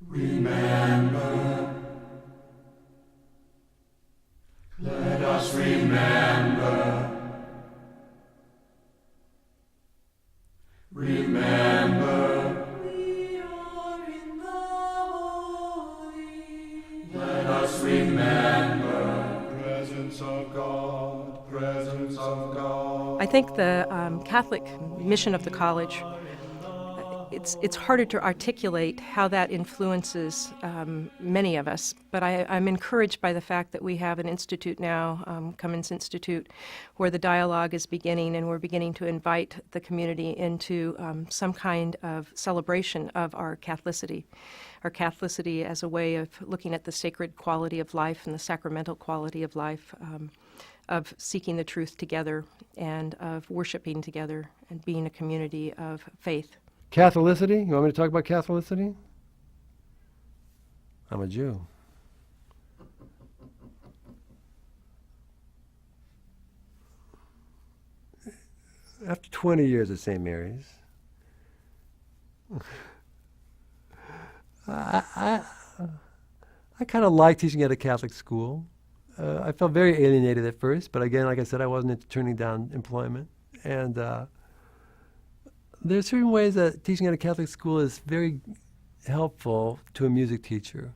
Remember, let us remember. Remember, we are in the holy. Let us remember, presence of God, presence of God. I think the Catholic mission of the college, it's harder to articulate how that influences many of us, but I'm encouraged by the fact that we have an institute now, Cummins Institute, where the dialogue is beginning, and we're beginning to invite the community into some kind of celebration of our Catholicity as a way of looking at the sacred quality of life and the sacramental quality of life, of seeking the truth together and of worshiping together and being a community of faith. Catholicity? You want me to talk about Catholicity? I'm a Jew. After 20 years at St. Mary's, I kind of like teaching at a Catholic school. I felt very alienated at first, but again, like I said, I wasn't into turning down employment. And there are certain ways that teaching at a Catholic school is very helpful to a music teacher.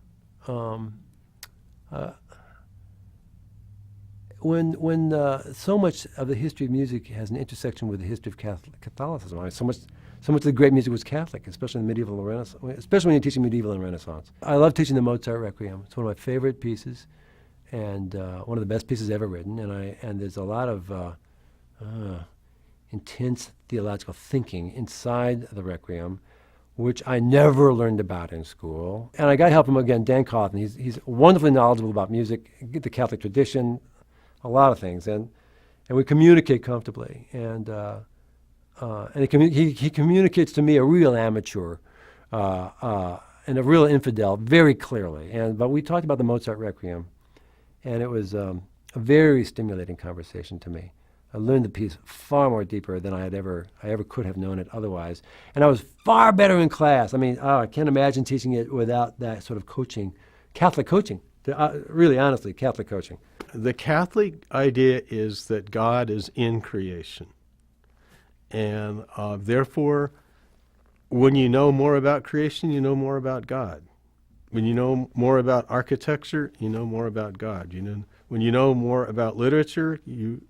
When so much of the history of music has an intersection with the history of Catholicism, I mean, so much of the great music was Catholic, especially in the medieval and Renaissance, especially when you're teaching medieval and Renaissance. I love teaching the Mozart Requiem. It's one of my favorite pieces, and one of the best pieces ever written. And there's a lot of intense theological thinking inside the Requiem, which I never learned about in school. And I got help from, again, Dan Cawthon. He's wonderfully knowledgeable about music, the Catholic tradition, a lot of things. And we communicate comfortably. And he communicates to me, a real amateur and a real infidel, very clearly. But we talked about the Mozart Requiem, and it was a very stimulating conversation to me. I learned the piece far more deeper than I ever could have known it otherwise. And I was far better in class. I mean, I can't imagine teaching it without that sort of coaching, Catholic coaching, really honestly, Catholic coaching. The Catholic idea is that God is in creation. And therefore, when you know more about creation, you know more about God. When you know more about architecture, you know more about God. When you know more about literature, you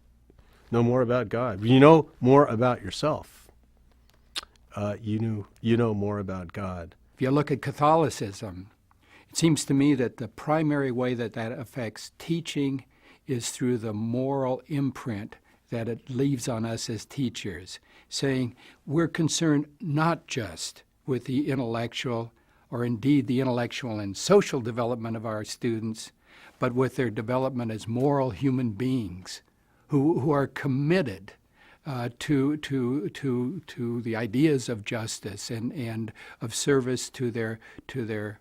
know more about God. When you know more about yourself, you know more about God. If you look at Catholicism, it seems to me that the primary way that affects teaching is through the moral imprint that it leaves on us as teachers, saying we're concerned not just with the intellectual or indeed the intellectual and social development of our students, but with their development as moral human beings who are committed to the ideas of justice and of service to their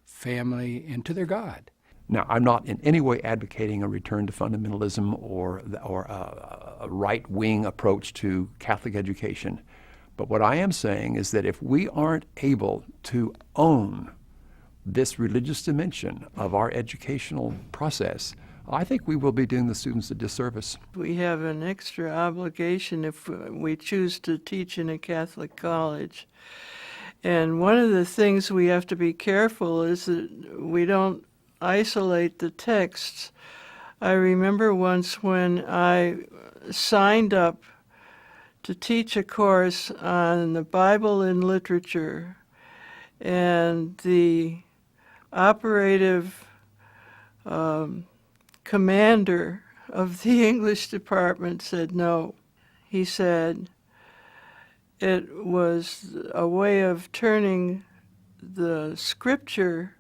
family and to their God. Now, I'm not in any way advocating a return to fundamentalism or a right-wing approach to Catholic education. But what I am saying is that if we aren't able to own this religious dimension of our educational process, I think we will be doing the students a disservice. We have an extra obligation if we choose to teach in a Catholic college. And one of the things we have to be careful is that we don't isolate the texts. I remember once when I signed up to teach a course on the Bible and literature, and the operative commander of the English department said no. He said it was a way of turning the scripture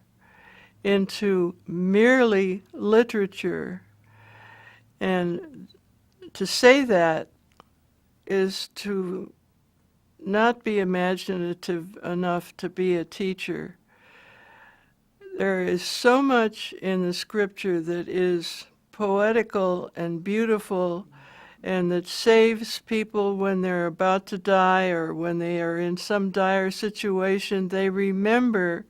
into merely literature. And to say that is to not be imaginative enough to be a teacher. There is so much in the scripture that is poetical and beautiful and that saves people when they're about to die or when they are in some dire situation. They remember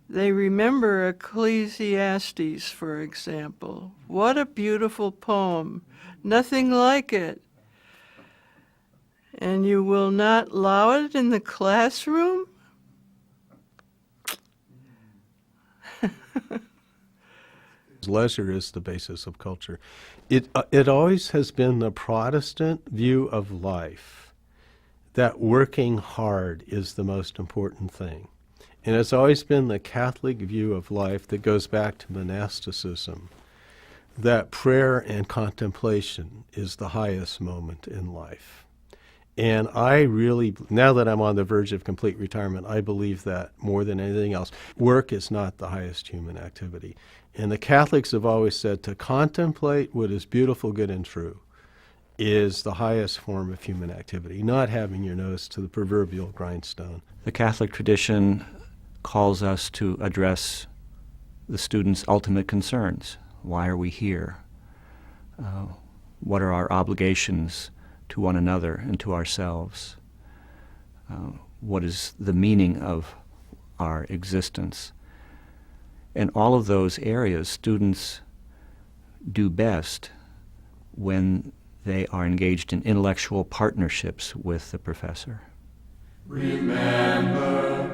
They remember Ecclesiastes, for example. What a beautiful poem. Nothing like it. And you will not allow it in the classroom? Leisure is the basis of culture. It always has been the Protestant view of life that working hard is the most important thing. And it's always been the Catholic view of life that goes back to monasticism, that prayer and contemplation is the highest moment in life. And I really, now that I'm on the verge of complete retirement, I believe that more than anything else. Work is not the highest human activity. And the Catholics have always said to contemplate what is beautiful, good, and true is the highest form of human activity, not having your nose to the proverbial grindstone. The Catholic tradition calls us to address the student's ultimate concerns. Why are we here? What are our obligations to one another and to ourselves? What is the meaning of our existence? In all of those areas, students do best when they are engaged in intellectual partnerships with the professor. Remember